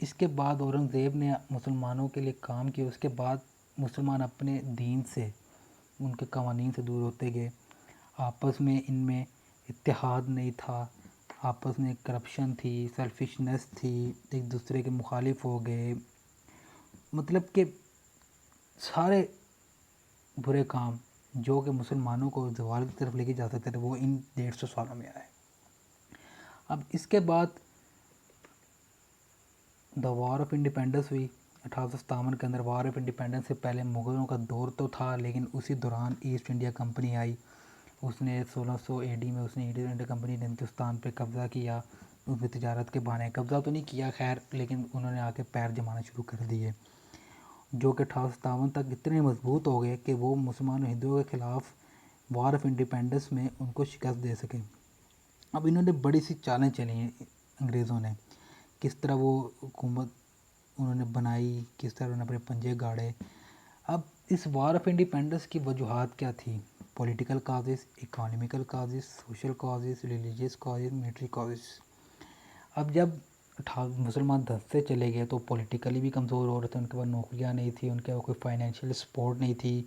اس کے بعد اورنگزیب نے مسلمانوں کے لیے کام کیا. اس کے بعد مسلمان اپنے دین سے، ان کے قوانین سے دور ہوتے گئے. آپس میں ان میں اتحاد نہیں تھا، آپس میں کرپشن تھی، سیلفشنس تھی، ایک دوسرے کے مخالف ہو گئے. مطلب کہ سارے برے کام جو کہ مسلمانوں کو زوال کی طرف لے کے جا سکتے تھے وہ ان 150 سالوں میں آئے. اب اس کے بعد دا وار آف انڈیپینڈنس ہوئی 1857 کے اندر. وار آف انڈیپینڈنس سے پہلے مغلوں کا دور تو تھا، لیکن اسی دوران ایسٹ انڈیا کمپنی آئی. اس نے 1600 AD میں اس نے ایسٹ انڈیا کمپنی نے ہندوستان پہ قبضہ کیا. اس میں تجارت کے بہانے قبضہ تو نہیں کیا خیر، لیکن انہوں نے آ کے پیر جمانا شروع کر دیے، جو کہ 1857 تک اتنے مضبوط ہو گئے کہ وہ مسلمان و ہندوؤں کے خلاف وار آف انڈیپینڈنس میں ان کو شکست دے سکے. اب انہوں نے بڑی سی چالیں چلی ہیں انگریزوں نے، کس طرح وہ حکومت انہوں نے بنائی، کس طرح انہوں نے اپنے پنجے گاڑے. اب اس وار آف انڈیپینڈنس کی وجوہات کیا تھی؟ Political causes, economical causes, social causes, religious causes, military causes. اب جب مسلمان دھنستے چلے گئے تو پولیٹیکلی بھی کمزور ہو رہے تھے، ان کے پاس نوکریاں نہیں تھی، ان کے پاس کوئی فائنینشیل سپورٹ نہیں تھی.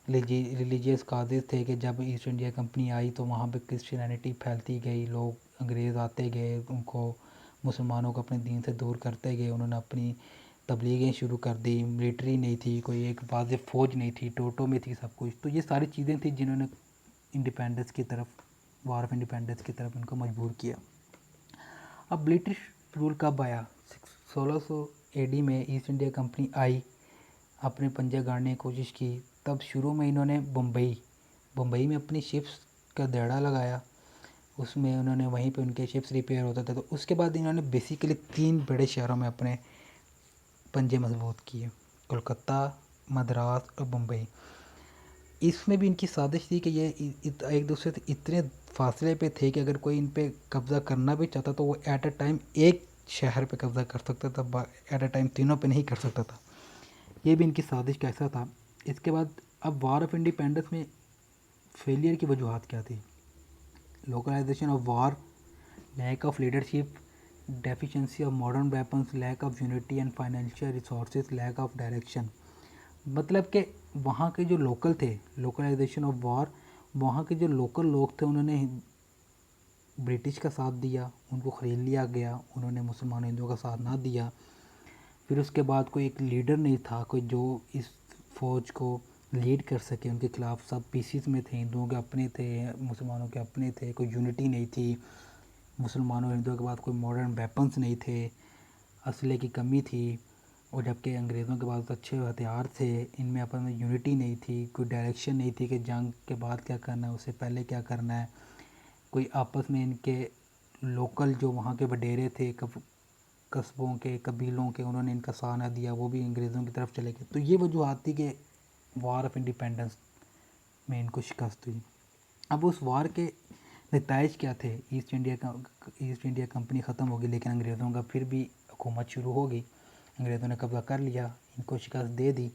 ریلیجیس کازز تھے کہ جب ایسٹ انڈیا کمپنی آئی تو وہاں پہ کرسچینٹی پھیلتی گئی، لوگ انگریز آتے گئے، ان کو مسلمانوں کو اپنے دین سے دور کرتے گئے. انہوں نے اپنی تبلیغیں شروع کر دی. ملٹری نہیں تھی، کوئی ایک واضح فوج نہیں تھی، ٹوٹو میں تھی سب کچھ. تو یہ ساری چیزیں تھیں جنہوں نے انڈیپینڈنس کی طرف، وار آف انڈیپینڈنس کی طرف ان کو مجبور کیا. اب برٹش رول کب آیا؟ 1600 AD میں ایسٹ انڈیا کمپنی آئی، اپنے پنجے گاڑنے کی کوشش کی. تب شروع میں انہوں نے بمبئی میں اپنی شپس کا دیڑا لگایا. اس میں انہوں نے وہیں پہ ان کے شپس ریپیئر ہوتا تھا. تو اس کے بعد انہوں نے بیسیکلی 3 بڑے شہروں میں اپنے پنجے مضبوط کیے، کولکتہ، مدراس اور بمبئی. اس میں بھی ان کی سازش تھی کہ یہ ایک دوسرے سے اتنے فاصلے پہ تھے کہ اگر کوئی ان پہ قبضہ کرنا بھی چاہتا تو وہ ایٹ اے ٹائم ایک شہر پہ قبضہ کر سکتا تھا، ایٹ اے ٹائم تینوں پہ نہیں کر سکتا تھا. یہ بھی ان کی سازش کا حصہ تھا. اس کے بعد اب وار آف انڈیپینڈنس میں فیلئر کی وجوہات کیا تھی؟ Localization of war, lack of leadership, deficiency of modern weapons, lack of unity and financial resources, lack of direction. مطلب کہ وہاں کے جو لوکل تھے، لوکلائزیشن آف وار، وہاں کے جو لوکل لوگ تھے انہوں نے برٹش کا ساتھ دیا، ان کو خرید لیا گیا، انہوں نے مسلمان ہندوؤں کا ساتھ نہ دیا. پھر اس کے بعد کوئی ایک لیڈر نہیں تھا، کوئی جو اس فوج کو لیڈ کر سکے. ان کے خلاف سب پیسز میں تھے، ہندوؤں کے اپنے تھے، مسلمانوں کے اپنے تھے، کوئی یونٹی نہیں تھی. مسلمانوں اور ہندوؤں کے بعد کوئی ماڈرن ویپنس نہیں تھے، اسلحے کی کمی تھی. اور جبکہ انگریزوں کے پاس اچھے ہتھیار تھے، ان میں آپس میں یونٹی نہیں تھی، کوئی ڈائریکشن نہیں تھی کہ جنگ کے بعد کیا کرنا ہے، اس سے پہلے کیا کرنا ہے. کوئی آپس میں ان کے لوکل جو وہاں کے وڈیرے تھے، قصبوں کے، قبیلوں کے، انہوں نے ان کا ساتھ نہ دیا، وہ بھی انگریزوں کی طرف چلے گئے. تو یہ وجوہات تھی کہ وار آف انڈیپینڈنس میں ان کو شکست ہوئی. اب اس وار کے نتائج کیا تھے؟ ایسٹ انڈیا کمپنی ختم ہوگی، لیکن انگریزوں کا پھر بھی حکومت شروع ہوگی. انگریزوں نے قبضہ کر لیا، ان کو شکست دے دی.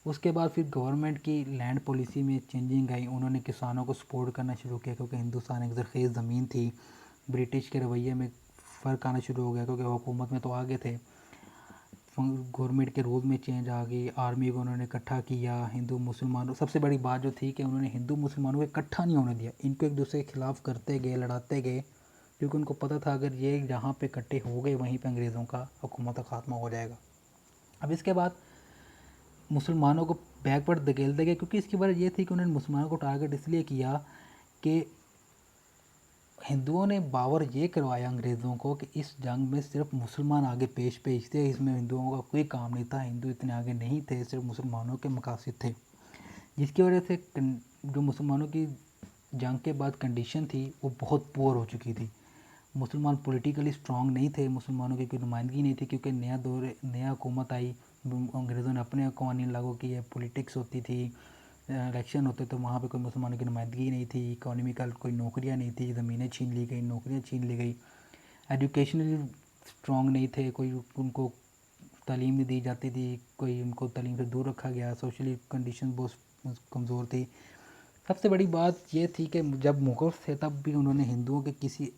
اس کے بعد پھر گورنمنٹ کی لینڈ پالیسی میں چینجنگ آئی. انہوں نے کسانوں کو سپورٹ کرنا شروع کیا کیونکہ ہندوستان ایک زرخیز زمین تھی. برٹش کے رویے میں فرق آنا شروع ہو گیا کیونکہ وہ حکومت میں تو آگے تھے. گورنمنٹ کے رول میں چینج آ گئی، آرمی کو انہوں نے اکٹھا کیا. ہندو مسلمانوں، سب سے بڑی بات جو تھی کہ انہوں نے ہندو مسلمانوں کو اکٹھا نہیں ہونے دیا، ان کو ایک دوسرے کے خلاف کرتے گئے، لڑاتے گئے، کیونکہ ان کو پتہ تھا اگر یہ جہاں پہ اکٹھے ہو گئے وہیں پہ انگریزوں کا حکومت کا خاتمہ ہو جائے گا. اب اس کے بعد مسلمانوں کو بیک ورڈ دھکیلتے گئے، کیونکہ اس کی وجہ یہ تھی کہ انہوں نے مسلمانوں کو ٹارگٹ اس لیے کیا کہ ہندوؤں نے باور یہ کروایا انگریزوں کو کہ اس جنگ میں صرف مسلمان آگے پیش تھے، اس میں ہندوؤں کا کوئی کام نہیں تھا، ہندو اتنے آگے نہیں تھے، صرف مسلمانوں کے مقاصد تھے. جس کی وجہ سے جو مسلمانوں کی جنگ کے بعد کنڈیشن تھی وہ بہت پور ہو چکی تھی. مسلمان پولیٹیکلی سٹرانگ نہیں تھے، مسلمانوں کی کوئی نمائندگی نہیں تھی کیونکہ نیا حکومت آئی، انگریزوں نے اپنے قوانین لاگو کیے، پولیٹکس ہوتی تھی، الیکشن ہوتے تو وہاں پہ کوئی مسلمانوں کی نمائندگی نہیں تھی. اکانومیکل کوئی نوکریاں نہیں تھی، زمینیں چھین لی گئی، نوکریاں چھین لی گئی. ایجوکیشنلی سٹرانگ نہیں تھے، کوئی ان کو تعلیم نہیں دی جاتی تھی، کوئی ان کو تعلیم سے دور رکھا گیا. سوشلی کنڈیشن بہت کمزور تھی. سب سے بڑی بات یہ تھی کہ جب مغل تھے تب بھی انہوں نے ہندوؤں کے کسی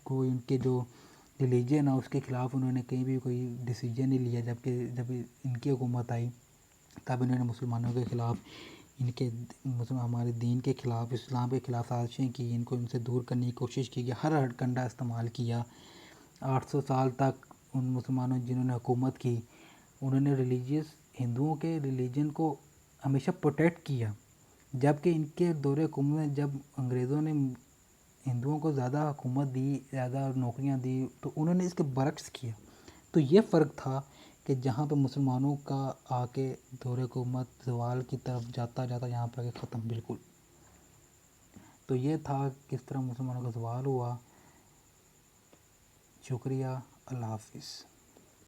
کو ان کے جو ریلیجن ہے اس کے خلاف انہوں نے کہیں بھی کوئی ڈیسیجن نہیں لیا، جبکہ جب ان کی حکومت آئی تب انہوں نے مسلمانوں کے خلاف، ان کے ہمارے دین کے خلاف، اسلام کے خلاف سازشیں کی، ان کو ان سے دور کرنے کی کوشش کی، ہر ہتھ کنڈا استعمال کیا۔ 800 سال تک ان مسلمانوں جنہوں نے حکومت کی، انہوں نے ہندوؤں کے ریلیجن کو ہمیشہ پروٹیکٹ کیا، جبکہ ان کے دور حکومت میں جب انگریزوں نے ہندوؤں کو زیادہ حکومت دی، زیادہ نوکریاں دی، تو انہوں نے اس کے برعکس کیا۔ تو یہ فرق تھا کہ جہاں پہ مسلمانوں کا آ کے دور حکومت زوال کی طرف جاتا جاتا یہاں پہ ختم بالکل۔ تو یہ تھا کس طرح مسلمانوں کا زوال ہوا۔ شکریہ، اللہ حافظ۔